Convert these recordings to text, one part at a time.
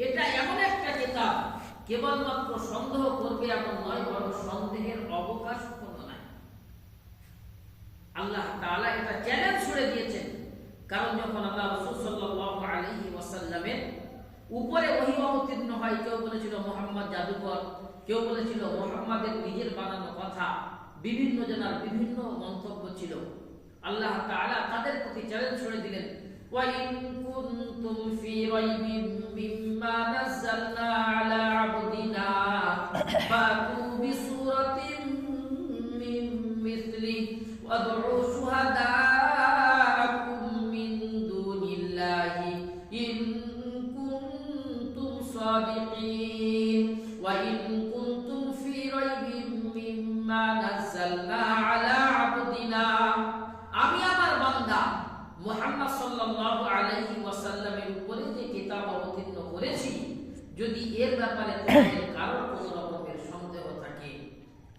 এটা এমন একটা কিতাব কেবলমাত্র সন্দেহ করবে এমন নয়, বরং সন্দেহের অবকাশ কোনো নাই। আল্লাহ তাআলা এটা চ্যালেঞ্জ ছুড়ে দিয়েছেন। কারণ যখন আল্লাহ রাসূল সাল্লাল্লাহু আলাইহি ওয়াসাল্লামের উপরে ওহী অবতীর্ণ হয়, কেউ বলেছিল মুহাম্মদ জাদুকর, কেউ বলেছিল মুহাম্মাদের নিজের বানানো কথা, বিভিন্ন জনের বিভিন্ন মন্তব্য ছিল। আল্লাহ তাআলা তাদের প্রতি চ্যালেঞ্জ ছুড়ে দিলেন, وَإِن كُنتُمْ فِي رَيْبٍ مِّمَّا نَزَّلْنَا عَلَى عَبْدِنَا فَأْتُوا بِسُورَةٍ مِّن مِّثْلِهِ وَادْعُوا شُهَدَاءَكُم مِّن دُونِ اللَّهِ إِن كُنتُمْ صَادِقِينَ وَإِن كُنتُمْ فِي رَيْبٍ مِّمَّا نَزَّلْنَا عَلَى عَبْدِنَا আমি আমার বান্দা মুহাম্মদ সাল্লাল্লাহু আলাইহি ওয়াসাল্লামের উপরে যে কিতাব অবতীর্ণ করেছি, যদি এর ব্যাপারে তোমাদের কারো কোনো রকমের সন্দেহ থাকে,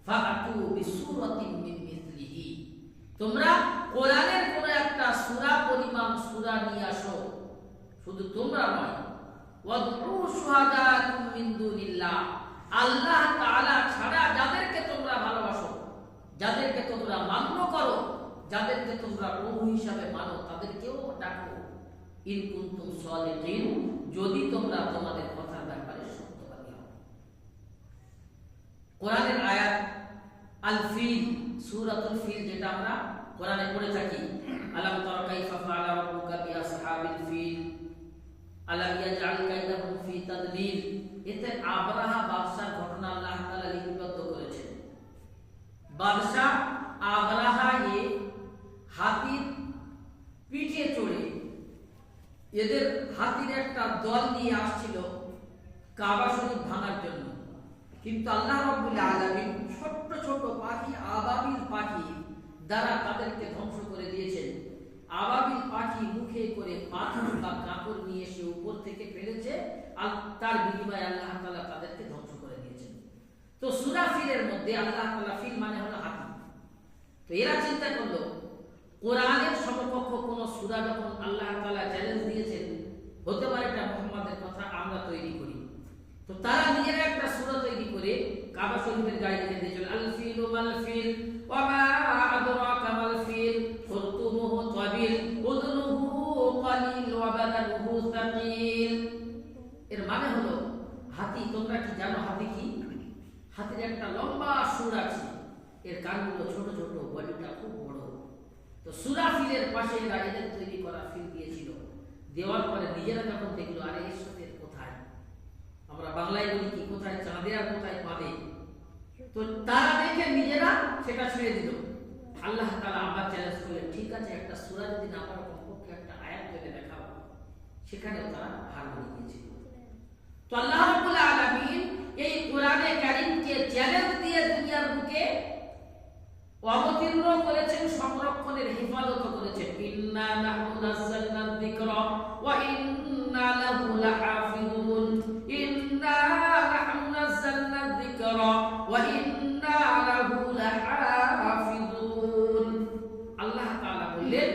ফাআতু বিসূরাতিন মিন মিসলিহি, তোমরা কোরআনের কোন একটা সূরা পরিমাণ সূরা নিয়ে আসো। শুধু তোমরা নয়, ওয়াদউ শুহাদাকুম মিন দুনিল্লাহ, আল্লাহ তাআলা ছাড়া যাদেরকে তোমরা ভালোবাসো, যাদেরকে তোমরা মান্য করো, যাদেরকে তোমরা প্রভু হিসাবে মানো, তাদেরকেও ডাকো। ইন কুনতুম সাদিকিন, যদি তোমরা তোমাদের কথার ব্যাপারে সত্যবাদী হও। কোরআনের আয়াত আল ফিল, সূরাতুল ফিল, যেটা আমরা কোরআনে পড়ে থাকি, আলাম তারা কাইফা ফাআলা রাব্বুকা বিআসহাবিল ফিল আলাম ইয়াজআল কাইদাহুম ফি তাদলিল। এতে আবরাহা বাদশার ঘটনা আল্লাহ তাআলা লিপিবদ্ধ করেছেন। বাদশা আবরাহা হাতির পিঠে চড়ে এদের হাতির একটা দল নিয়ে আসছিল কাবা শরীফ ভাঙার জন্য। কিন্তু আল্লাহ রাব্বুল আলামিন ছোট্ট ছোট পাখি, আবাবিল পাখি দ্বারা তাদেরকে ধ্বংস করে দিয়েছেন। আবাবিল পাখি মুখে করে পাথর বা কাপড় নিয়ে এসে উপর থেকে ফেলেছে, আর তার বিনিময়ে আল্লাহ তাআলা তাদেরকে ধ্বংস করে দিয়েছেন। তো সূরা ফিলের মধ্যে আল্লাহ তাআলা, ফিল মানে হলো হাতি, তো এরা চিন্তা করলো কোরআনের সমকক্ষ কোন সূরা যখন আল্লাহ তাআলা চ্যালেঞ্জ দিয়েছেন, হতে পারে এটা মুহাম্মাদের কথা, আমরা তৈরি করি। তো তারা নিজেরা একটা সূরা তৈরি করে কাবা শরীফের গায়ে লিখে দিয়েছিল, আল ফিলু মাল ফিল ওয়া মা আদরাকা মাল ফিল খুরতুমুহু তাবিল উযনুহু কালিল ওয়া বাদানুহু সাকিল। এর মানে হলো হাতি, তোমরা কি জানো হাতি কি? হাতির একটা লম্বা সুর আছে, এর কানগুলো ছোট ছোট, বডিটা খুব বড়। তো সূরা ফিলের পাশে এদের তৈরি করা ফিল দিয়েছিল। দেওয়ার পরে নিজেরা যখন দেখলো, আরে এর সাথে কোথায়, আমরা বাংলায় বলি কি, কোথায় চাঁদে আর কোথায় পাবে, তো তারা দেখে নিজেরা সেটা ছেড়ে দিল। আল্লাহ তাআলা আবার চ্যালেঞ্জ করলেন, ঠিক আছে, একটা সূরা যদি না পারো, কমপক্ষে একটা আয়াত ভেবে দেখাও। সেখানেও তারা হার মেনে গিয়েছিল। তো আল্লাহ রাব্বুল আলামিন এই কোরআনে কারীমকে চ্যালেঞ্জ দিয়ে দুনিয়ার বুকে অবতীর্ণ করেছেন, সংরক্ষণের হেফাজত করেছেন। ইন্না নাহনু নাযালনা যিকরা ওয়া ইন্না লাহু লাহাফিজুন, ইন্না নাহনু নাযালনা যিকরা ওয়া ইন্না লাহু লাহাফিজুন। আল্লাহ তাআলা বললেন,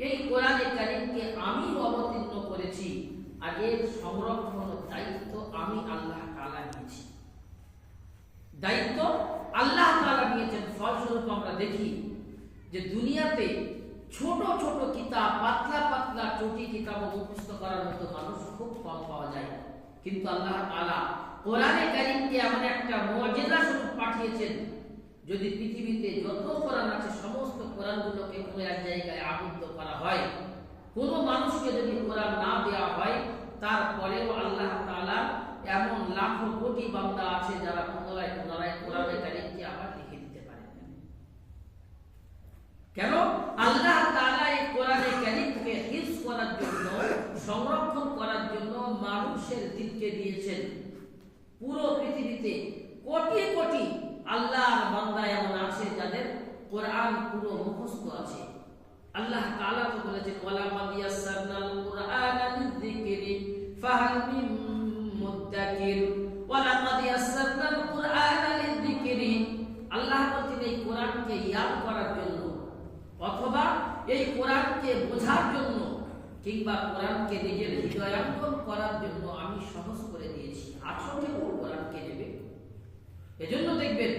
এই কোরআনে কারীমকে আমি অবতীর্ণ করেছি, আর এর সংরক্ষণ দায়িত্ব আমি আল্লাহ তাআলা নিয়েছি। দায়িত্ব আল্লাহ তাআলা নিয়েছেন। ফলস্বরূপ আমরা দেখি যে দুনিয়াতে ছোট ছোট কিতাব, পাতলা পাতলা চটি কিতাব মুখস্থ করার মতো মানুষ খুব কম পাওয়া যায়। কিন্তু আল্লাহ তাআলা কোরআনে কারীমকে এমন একটা মুজিজা স্বরূপ পাঠিয়েছেন, যদি পৃথিবীতে যত কোরআন আছে সমস্ত কোরআনগুলোকে কোনো এক জায়গায় আবদ্ধ করা হয়, কোনো মানুষকে যদি কোরআন না দেওয়া হয়, তারপরেও আল্লাহ তাআলা এমন লাখো কোটি বান্দা আছে যারা পুনরায় পুনরায় কোরআনে কারীমকে আবার লিখে দিতে পারেন। কেন? আল্লাহ তাআলা এই কোরআনে কারীমকে হিফজ করার জন্য, সংরক্ষণ করার জন্য মানুষের দিলকে দিয়েছেন। পুরো পৃথিবীতে কোটি কোটি আল্লাহর বান্দা এমন আছে যাদের কোরআন পুরো মুখস্থ আছে। আল্লাহ তাআলা তো বলেছেন, ওয়ালা মান ইয়াসসারনাল কুরআনা লিযিকরি ফাহাল মিন মুদ্দাকির ওয়ালা কাদ ইয়াসসারনাল কুরআনা লিযিকরি। আল্লাহ বলেছেন এই কোরআনকে ইয়াদ করার জন্য অথবা এই কোরআনকে বোঝার জন্য কিংবা কোরআনকে নিজের হৃদয়াঙ্গন করার জন্য আমি সহজ করে দিয়েছি। 18 কোরআনকে নেবে। এজন্য দেখবেন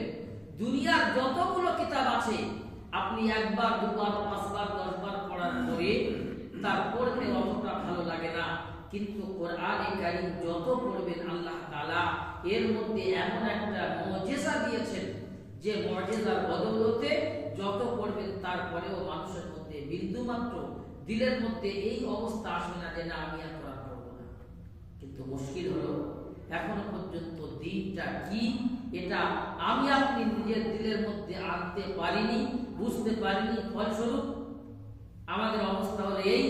দুনিয়ার যতগুলো কিতাব আছে আপনি একবার, দুবার, 5 বার, 10 বার পড়ার পরে তার পড়তে অতটা ভালো লাগে না। কিন্তু কোরআনে কারীম যত পড়বেন আল্লাহ তাআলা এর মধ্যে এমন একটা মুজিজা দিয়েছেন যে মুজিজার বদৌলতে যত পড়বেন তারপরেও মানুষের মধ্যে বিন্দুমাত্র দিলের মধ্যে এই অবস্থা আসবে না যে না আমি আর কোরআন পড়ব না। কিন্তু মুশকিল হলো এখনো পর্যন্ত দিনটা কি এটা আমি আপনি নিজের দিলের মধ্যে আনতে পারিনি, বুঝতে পারিনি। ফলস্বরূপ আমাদের অবস্থা হলো এই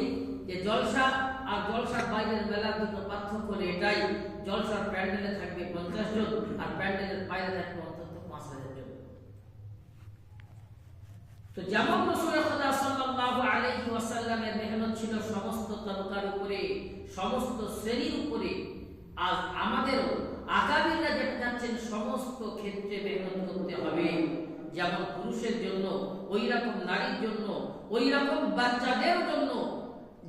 যে জলসা আর জলসার বাইরের মেলার দুটো পার্থক্য হলো এটাই, জলসার প্যান্ডেলে থাকবে 50 জন আর প্যান্ডেলের বাইরে থাকবে অন্তত 5000 জন। তো যেমন রাসূল সাল্লাল্লাহু আলাইহি ওয়াসাল্লামের মেহনত ছিল সমস্ত তবকার উপরে, সমস্ত শ্রেণীর উপরে, আজ আমাদেরও আগামীরা যেটা যাচ্ছেন সমস্ত ক্ষেত্রে মেহনত করতে হবে। যেমন পুরুষের জন্য ওই রকম, নারীর জন্য ওই রকম, বাচ্চাদের জন্য,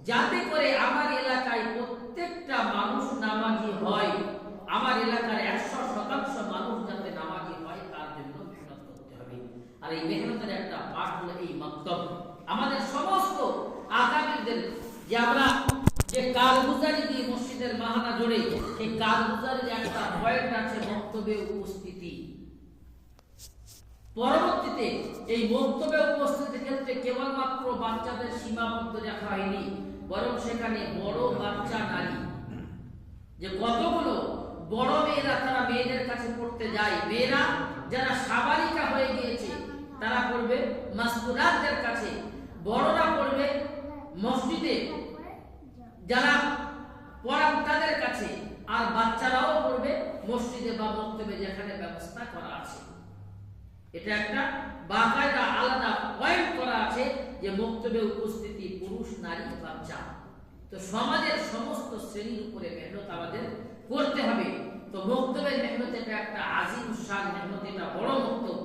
যাতে করে আমার এলাকায় প্রত্যেকটা মানুষ নামাজি হয়, আমার এলাকার 100% মানুষ যাতে নামাজি হয় তার জন্য মেহনত করতে হবে। আর এই মেহনতের একটা পাঠ হলো এই মাকতাব। আমাদের সমস্ত আগামীদের যে আমরা যে কারগুজারি দিয়ে মসজিদের মাহানা জোড়ে, এই কারগুজারির একটা পয়েন্ট আছে বক্তব্যে উপস্থিতি। পরবর্তীতে এই বক্তব্যে উপস্থিতির ক্ষেত্রে কেবলমাত্র বাচ্চাদের সীমাবদ্ধ রাখা হয়নি, বরং সেখানে বড় বাচ্চা নারী, যে কতগুলো বড় মেয়েরা তারা মেয়েদের কাছে পড়তে যায়, মেয়েরা যারা সাবালিকা হয়ে গিয়েছে তারা পড়বে মাসকুরাতদের কাছে, বড়রা পড়বে মসজিদে যারা পড়ান তাদের কাছে, আর বাচ্চারাও পড়বে মসজিদে বা মক্তবে যেখানে ব্যবস্থা করা আছে। এটা একটা বাকায়দা আলাদা পয়েন্ট করা আছে যে মক্তবে উপস্থিতি পুরুষ, নারী, বাচ্চা। তো সমাজের সমস্ত শ্রেণীর উপরে মেহনত আমাদের করতে হবে। তো মক্তবের মেহনত এটা একটা আজিম শান মেহনত, এটা বড় মক্তব।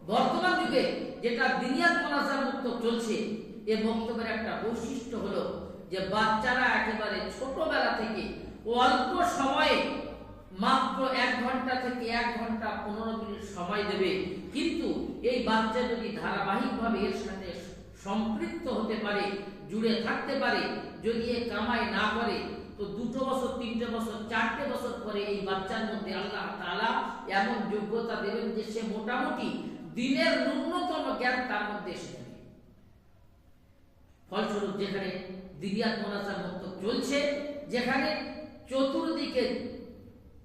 বর্তমান যুগে যেটা দিনিয়াত মোনাজার মক্তব চলছে, এই মক্তবের একটা বৈশিষ্ট্য হলো যে বাচ্চারা একেবারে ছোটবেলা থেকে অল্প সময়ে মাত্র 1 ঘন্টা থেকে 1 ঘন্টা 15 মিনিট সময় দেবে, কিন্তু এই বাচ্চা যদি ধারাবাহিকভাবে এর সাথে সম্পৃক্ত হতে পারে, জুড়ে থাকতে পারে, যদি এ কামাই না করে তো 2 বছর, 3 বছর, 4 বছর পরে এই বাচ্চার মধ্যে আল্লাহ তাআলা এমন যোগ্যতা দেবেন যে সে মোটামুটি দিনের ন্যূনতম জ্ঞান তার মধ্যে এসে যাবে। ফলস্বরূপ যেখানে দিনিয়াত মোনাজাত মক্তব চলছে, যেখানে চতুর্দিকে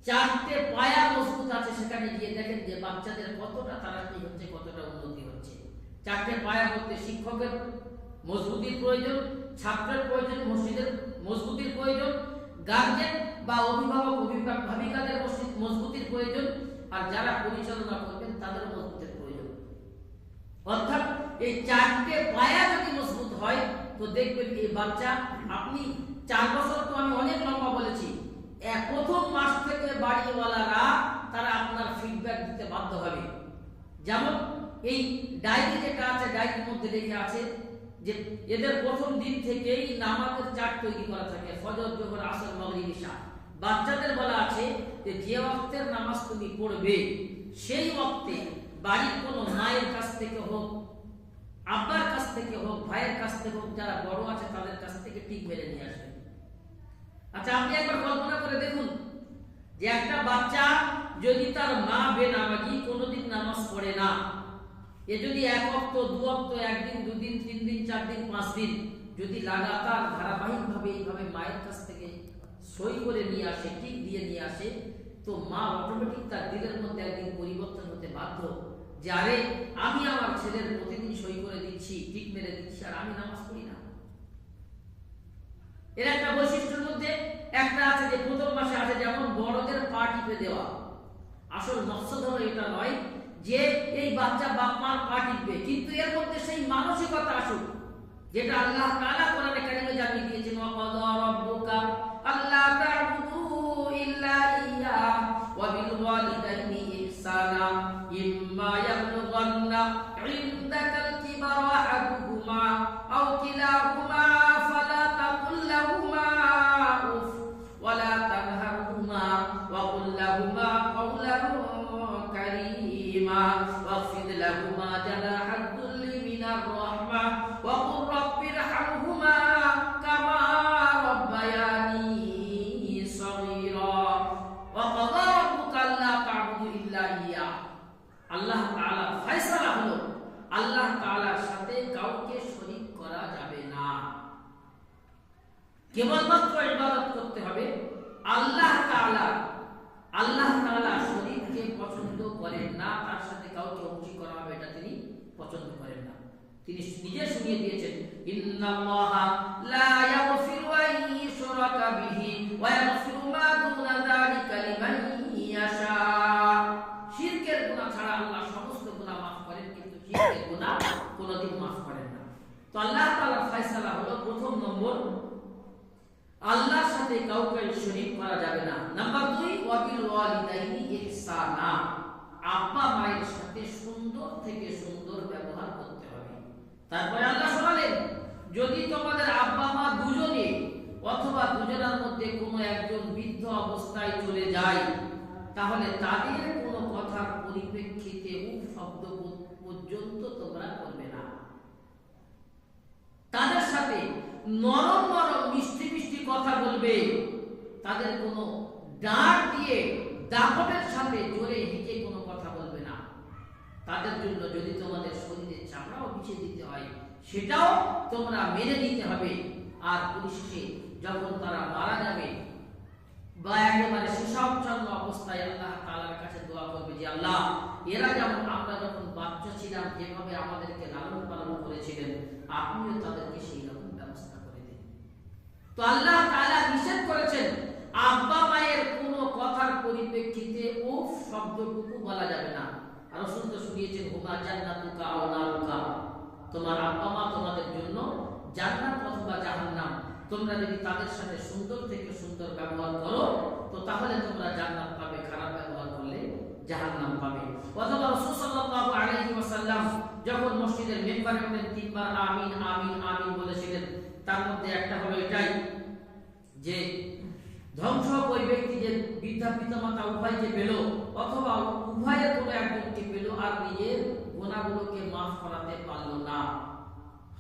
4টে পায়া মজবুত আছে, সেখানে গিয়ে দেখেন যে বাচ্চাদের কতটা তাড়াতাড়ি হচ্ছে, কতটা উন্নতি হচ্ছে। 4টে পায়া বলতে শিক্ষকের মজবুতির প্রয়োজন, ছাত্রের প্রয়োজন, মসজিদের মজবুতির প্রয়োজন, গার্জেন বা অভিভাবক অভিভাবিকাদের মজবুতির প্রয়োজন, আর যারা পরিচালনা করবেন তাদের মজবুতির প্রয়োজন। অর্থাৎ এই 4টে পায়া যদি মজবুত হয় তো দেখবেন এই বাচ্চা, আপনি 4 বছর তো আমি অনেক লম্বা বলেছি, প্রথম মাস থেকে বাড়িওয়ালারা তারা আপনার ফিডব্যাক দিতে বাধ্য হবে। যেমন এই ডায়েরি যেটা আছে, ডায়েরির মধ্যে লেখা আছে যে এদের প্রথম দিন থেকেই নামাজের চার্ট তৈরি করা থাকে, ফজর, জোহর, আসর, মাগরিব, ইশা। বাচ্চাদের বলা আছে যে ওয়াক্তের নামাজ তুমি পড়বে সেই ওয়াক্তে বাড়ির কোনো মায়ের কাছ থেকে হোক, আব্বার কাছ থেকে হোক, ভাইয়ের কাছ থেকে হোক, যারা বড় আছে তাদের কাছ থেকে ঠিক মেরে নিয়ে আসবে। আচ্ছা, আপনি একবার কল্পনা করে দেখুন যে একটা বাচ্চা যদি তার মা বেনামাজি, কোনোদিন নামাজ পড়ে না, এ যদি 1 ওয়াক্ত, 2 ওয়াক্ত, 1 দিন, 2 দিন, 3 দিন, 4 দিন, 5 দিন যদি লাগাতার ধারাবাহিকভাবে এইভাবে মায়ের কাছ থেকে সই করে নিয়ে আসে, ঠিক দিয়ে নিয়ে আসে, তো মা অটোমেটিক তার দিলের মধ্যে একদিন পরিবর্তন হতে বাধ্য যে আরে আমি আমার ছেলের প্রতিদিন সই করে দিচ্ছি, ঠিক মেরে দিচ্ছি, আর আমি নামাজ পড়ি না। এর একটা বৈশিষ্ট্যের মধ্যে একটা আছে যে প্রথম মাসে আছে যেমন বড়দের পা টিপে দেওয়া। আসল মকসদ হলো এটা নয় যে এই বাচ্চা বাপ মার পা টিপবে, কিন্তু এর মধ্যে সেই মানসিকতা আসুক যেটা আল্লাহ তাআলা কোরআনে কারিমে জানিয়ে দিয়েছেন, ওয়া ক্বাদা রাব্বুকা আল্লা তা'বুদু ইল্লা ইয়্যাহু ওয়া বিল ওয়ালিদাইনি ইহসানা ইম্মা ইয়াবলুগান্না ইনদাকাল কিবারা আহাদুহুমা আও কিলাহুমা ফালা তাকুল লাহুমা কেবলমাত্র ইবাদত করতে হবে আল্লাহ তাআলা। আল্লাহ তাআলা শরীককে পছন্দ করেন না, তার সাথে কাউকে অংশী করা হবে এটা তিনি পছন্দ করেন না। তিনি নিজে শুনিয়ে দিয়েছেন, ইন্নাল্লাহা লা ইয়াগফিরু আন ইউশরাকা বিহি ওয়া ইয়াগফিরু মা দুনা যালিকা লিমান ইয়াশা। শিরকের গুনাহ ছাড়া আল্লাহ সমস্ত গুনাহ maaf করেন, কিন্তু শিরকের গুনাহ কোনোদিন maaf করেন না। তো আল্লাহ তাআলার ফয়সালা হলো প্রথম নম্বর, আল্লাহর সাথে কাউকে শরীক করা যাবে না। নাম্বার 2, ওয়াবিল ওয়ালিদাইনি ইহসানা, আব্বা মায়ের সাথে সুন্দর থেকে সুন্দর ব্যবহার করতে হবে। তারপরে আল্লাহ শোনালেন, যদি তোমাদের আব্বা মা দুজনে অথবা দুজনের মধ্যে কোনো একজন বৃদ্ধ অবস্থায় চলে যায়, তাহলে তাদের কোনো কথার পরিপ্রেক্ষিতে উফ শব্দ পর্যন্ত তোমরা করবে না। তাদের সাথে নরম নরম মিষ্টি মিষ্টি কথা বলবে। তাদের কোনো ডাক দিয়ে দাপটের সাথে জোরে হেঁটে কোনো কথা বলবে না। তাদের জন্য যদি তোমাদের শরীরে চামড়াও বিছিয়ে দিতে হয়, সেটাও তোমরা মেনে নিতে হবে। আর পরিশেষে যখন তারা মারা যাবে বা একেবারে শেষাচ্ছন্ন অবস্থায় আল্লাহ তাআলার কাছে দোয়া করবে যে আল্লাহ, এরা যেমন আমরা যখন বাচ্চা ছিলাম যেভাবে আমাদেরকে লালন পালন করেছিলেন, আপনিও তাদেরকে সেই রকম ব্যবস্থা করে দিন। তো আল্লাহ তাআলা নিষেধ করেছেন আব্বা মায়ের কোনো কথার পরিপ্রেক্ষিতে উফ শব্দটুকু বলা যাবে না। আর রাসূল তো শুনিয়েছেন, হুমা জান্নাতুকা আও নারুকা, তোমার আব্বা মা তোমাদের জন্য জান্নাত অথবা জাহান্নাম। তোমরা যদি তাদের সাথে সুন্দর থেকে সুন্দর ব্যবহার করো তো তাহলে তোমরা জান্নাত পাবে, খারাপ ব্যবহার করলে জাহান্নাম পাবে। অথবা রাসূল সাল্লাল্লাহু আলাইহি ওয়াসাল্লাম যখন মসজিদের মিম্বারে উঠেন 3 বার আমিন আমিন আমিন বলেছিলেন। তার মধ্যে একটা হলো এটাই যে ধ্বংস ওই ব্যক্তি যে বৃদ্ধা পিতামাতা উভয়কে পেল অথবা উভয়ের কোনো একজনকে পেল আর নিজের গুনাহগুলোকে মাফ করাতে পারল না।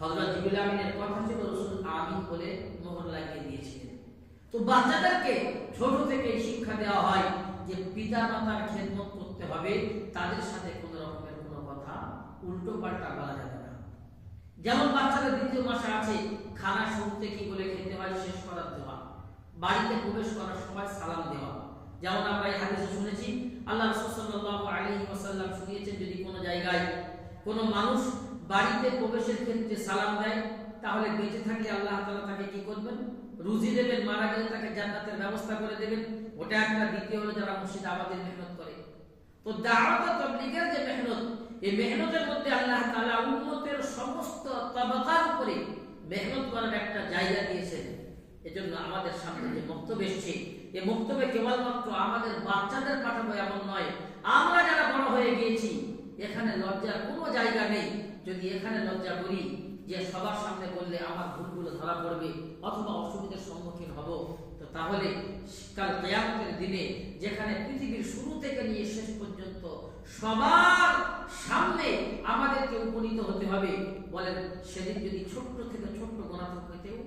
হযরত জিবরিল আমিনের কথা ছিল, রাসূল আমিন বলে মোহর লাগিয়ে দিয়েছিলেন। তো বাচ্চাদেরকে ছোট থেকে শিক্ষা দেওয়া হয় যে পিতামাতার খেদমত করতে হবে, তাদের সাথে কোনো রকমের কোনো কথা উল্টো পাল্টা বলা যাবে না। যেমন বাচ্চাদের 2য় মাসে আছে, খানা শুরুতে কি বলে খেতে হয় শেষ করার দেওয়া, বাড়িতে প্রবেশ করার সময় সালাম দেওয়া। যেমন আমরা এই হাদিসে শুনেছি, আল্লাহ রাসূল সাল্লাল্লাহু আলাইহি ওয়াসাল্লাম শুনিয়েছেন, যদি কোনো জায়গায় কোনো মানুষ বাড়িতে প্রবেশের ক্ষেত্রে সালাম দেয়, তাহলে বেঁচে থাকলে আল্লাহ তাআলা তাকে কি করবেন? রুজি দেবেন, মারা গেলে তাকে জান্নাতের ব্যবস্থা করে দেবেন। ওটা একটা। দ্বিতীয় হলো যারা মসজিদ আবাদের মেহনত করে। তো দাওয়াত ও তাবলীগের যে মেহনত, এই মেহনতের মধ্যে আল্লাহ তাআলা উম্মতের সমস্ত তাবাকার উপরে মেহনত করার একটা জায়গা দিয়েছেন। এজন্য আমাদের সামনে যে বক্তব্য এসেছে, এই বক্তব্যে কেবলমাত্র আমাদের বাচ্চাদের পাঠাবো এমন নয়, আমরা যারা বড় হয়ে গিয়েছি এখানে লজ্জার কোনো জায়গা নেই। যদি এখানে লজ্জা করি যে সবার সামনে বললে আমার ভুলগুলো ধরা পড়বে অথবা অসুবিধার সম্মুখীন হব, তো তাহলে কাল কিয়ামতের দিনে যেখানে পৃথিবীর শুরু থেকে নিয়ে শেষ পর্যন্ত সবার সামনে আমাদেরকে উপনীত হতে হবে, বলেন সেদিন যদি ছোট্ট থেকে ছোট্ট গুনাহ হইতেও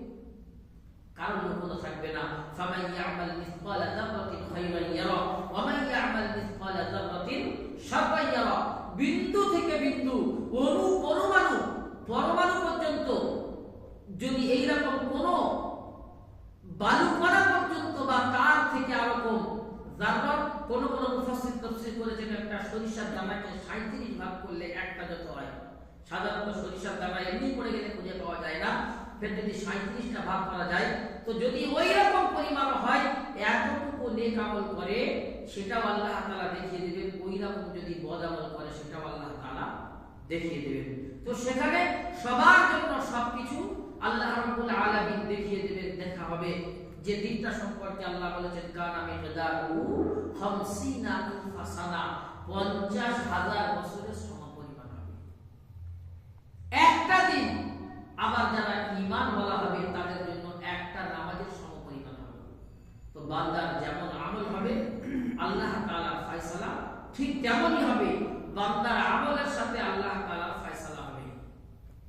কারণ কোনো থাকবে না। ফামান ইয়ামাল মিসকালা যাররাতিন খায়রান ইয়ারা ওয়া মান ইয়ামাল মিসকালা যাররাতিন শাররান ইয়ারা। বিন্দু থেকে বিন্দু, অণু পরমাণু পরমাণু পর্যন্ত যদি এইরকম কোনো বালুকণা পর্যন্ত বা তার থেকে আরো কম যাররাত, কোন কোন মুফাসসির তাফসীর করেছেন একটা সরিষার দানাকে 37 ভাগ করলে একটা যত হয়। সাধারণত সরিষার দানা এমনি পড়ে গেলে খুঁজে পাওয়া যায় না, ফের যদি 37টা ভাগ করা যায়, তো যদি ওই রকম পরিমাণ হয়, এতটুকু নেক আমল করে সেটাও আল্লাহ তাআলা দেখিয়ে দেবেন। ওই রকম যদি বদ আমল করে সেটাও আল্লাহ তাআলা দেখিয়ে দেবেন। তো সেখানে সবার জন্য সবকিছু আল্লাহ রাব্বুল আলামিন দেখিয়ে দেবেন, দেখা হবে। যে দিনটা সম্পর্কে আল্লাহ বলেছেন, কানা মিকদারু 50 আলফা সানা, 50,000 বছরের সমপরিমাণ হবে একটা দিন। আবার যারা ঈমান ওয়ালা হবে তাদের জন্য একটা নামাজের সমপরিমাণ হবে। তো বান্দার যেমন আমল হবে আল্লাহ তাআলার ফয়সালা ঠিক তেমনই হবে, বান্দার আমলের সাথে আল্লাহ তাআলার ফয়সালা হবে।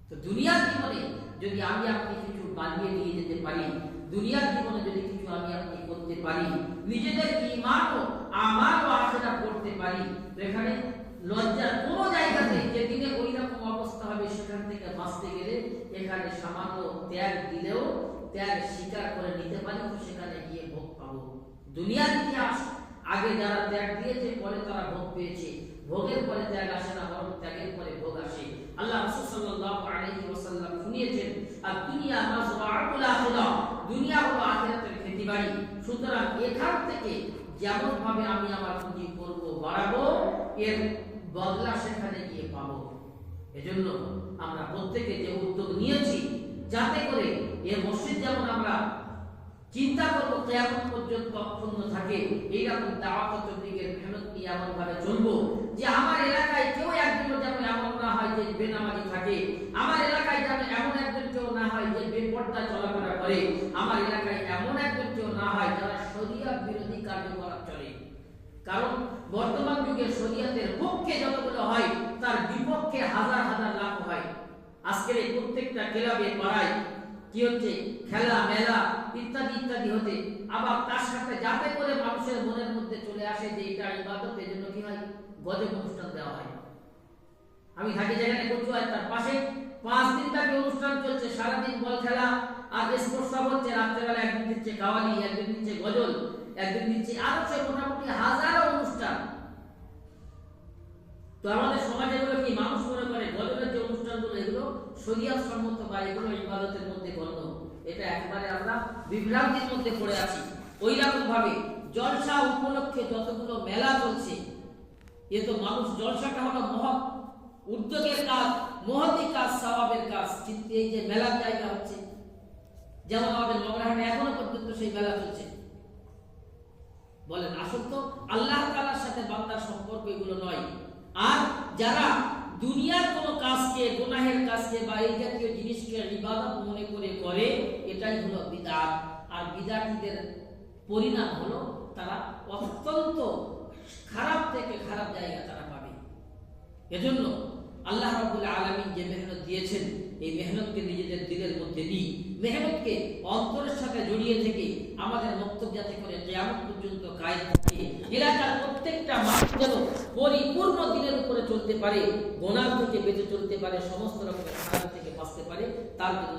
তো দুনিয়ার জীবনে যদি আমি আপনি কিছু বানিয়ে নিয়ে যেতে পারি, দুনিয়ার জীবনে যদি কিছু আমি আপনি করতে পারি, নিজেদের ঈমান ও আমাল ও আখিরাত করতে পারি, তো এখানে লজ্জার কোনো জায়গা নেই। যেদিনে ওই রকম অবস্থা হবে সেখান থেকে বাঁচতে গেলে এখানে সামান্য ত্যাগ দিলেও ত্যাগ স্বীকার করে নিতে পারি তো সেখানে গিয়ে ভোগ পাবো। দুনিয়ার ইতিহাস আগে যারা ত্যাগ দিয়েছে পরে তারা ভোগ পেয়েছে, ভোগের পরে ত্যাগ আসে না, বরং ত্যাগের পরে ভোগ আসে। আল্লাহ রাসূল সাল্লাল্লাহু আলাইহি ওয়াসাল্লাম শুনিয়েছেন, আর দুনিয়া মাযরাউল আখিরাহ, দুনিয়া হলো আখিরাতের খেতিবাড়ি। সুতরাং এখান থেকে যেমন ভাবে আমি আমার পুঁজি করব, বাড়াবো, এর বদলা সেখানে গিয়ে পাবো। এজন্য আমরা প্রত্যেকে যে উদ্যোগ নিয়েছি, যাতে করে এই মসজিদ যেমন আমরা চিন্তা করব কিয়ামত পর্যন্ত অক্ষুণ্ণ থাকে, এইরকম দাওয়াত ও তবলীগের মেহনত নিয়ে এমন ভাবে চলবো যে আমার এলাকায় কেউ একজন যেন এমন না হয় যে বেনামাজি থাকে, আমার এলাকায় যেন এমন একজন কেউ না হয় যে বেপরদা চলাফেরা করে, আমার এলাকায় এমন একজন কেউ না হয় যারা শরীয়ত বিরোধী কার্যকলাপ চলে। কারণ বর্তমান যুগে শরীয়তের পক্ষে যতগুলো হয় তার বিপক্ষে হাজার হাজার লাখ হয়। আজকের এই প্রত্যেকটা ক্লাবে পাড়ায় কি হচ্ছে, খেলা মেলা ইত্যাদি ইত্যাদি হতে, আবার তার সাথে যাতে করে মানুষের মনের মধ্যে চলে আসে যে এটা ইবাদত, এর জন্য কি হয়, গজব অনুষ্ঠান দেওয়া হয়। আমি থাকি যেখানে কচুয়ায়, তার পাশে 5 দিন ব্যাপী অনুষ্ঠান চলছে, সারাদিন বল খেলা আর স্পোর্টস সব হচ্ছে। রাত্রেবেলা একদিন দিচ্ছে কাওয়ালি, একদিন দিচ্ছে গজল, একদিন দিচ্ছে আরো সে মোটামুটি হাজারো অনুষ্ঠান। তো আমাদের সমাজে এগুলো কি মানুষ মনে করে গজলের যে অনুষ্ঠানগুলো এগুলো শরীয়ত সম্মত বা এগুলো ইবাদতের মধ্যে গণ্য। এটা একবারে আমরা বিভ্রান্তির মধ্যে পড়ে আছি। ওই রকম ভাবে জলসা উপলক্ষে যতগুলো মেলা চলছে, এ তো মানুষ, জলসাটা হলো মহৎ উদ্যোগের কাজ, মহতি কাজ, সওয়াবের কাজ। কিন্তু এই যে মেলার জায়গা হচ্ছে, যেমন আমাদের মগরাহাটে এখনো পর্যন্ত সেই মেলা চলছে। বলেন আসল তো আল্লাহ তাআলার সাথে বান্দার সম্পর্ক এগুলো নয়। আর যারা দুনিয়ার কোনো কাজকে, গুনাহের কাজকে বা এই জাতীয় জিনিসকে ইবাদত মনে করে এটাই হলো বিদআত। আর বিদআতীদের পরিণাম হলো তারা অত্যন্ত খারাপ থেকে খারাপ জায়গা তারা পাবে। এজন্য আল্লাহ রাব্বুল আলামিন যে মেহনত দিয়েছেন, এই মেহনতকে নিজেদের দিলের মধ্যে নিই, মেহনতকে অন্তরের সাথে জড়িয়ে থেকে আমাদের বক্তব্য যাতে করে কিয়ামত পর্যন্ত কায়েম থাকে। এলাকার প্রত্যেকটা মানুষ যেন পরিপূর্ণ দিনের উপরে চলতে পারে, গুনাহ থেকে বেঁচে চলতে পারে, সমস্ত রকমের খারাপ থেকে বাঁচতে পারে, তার জন্য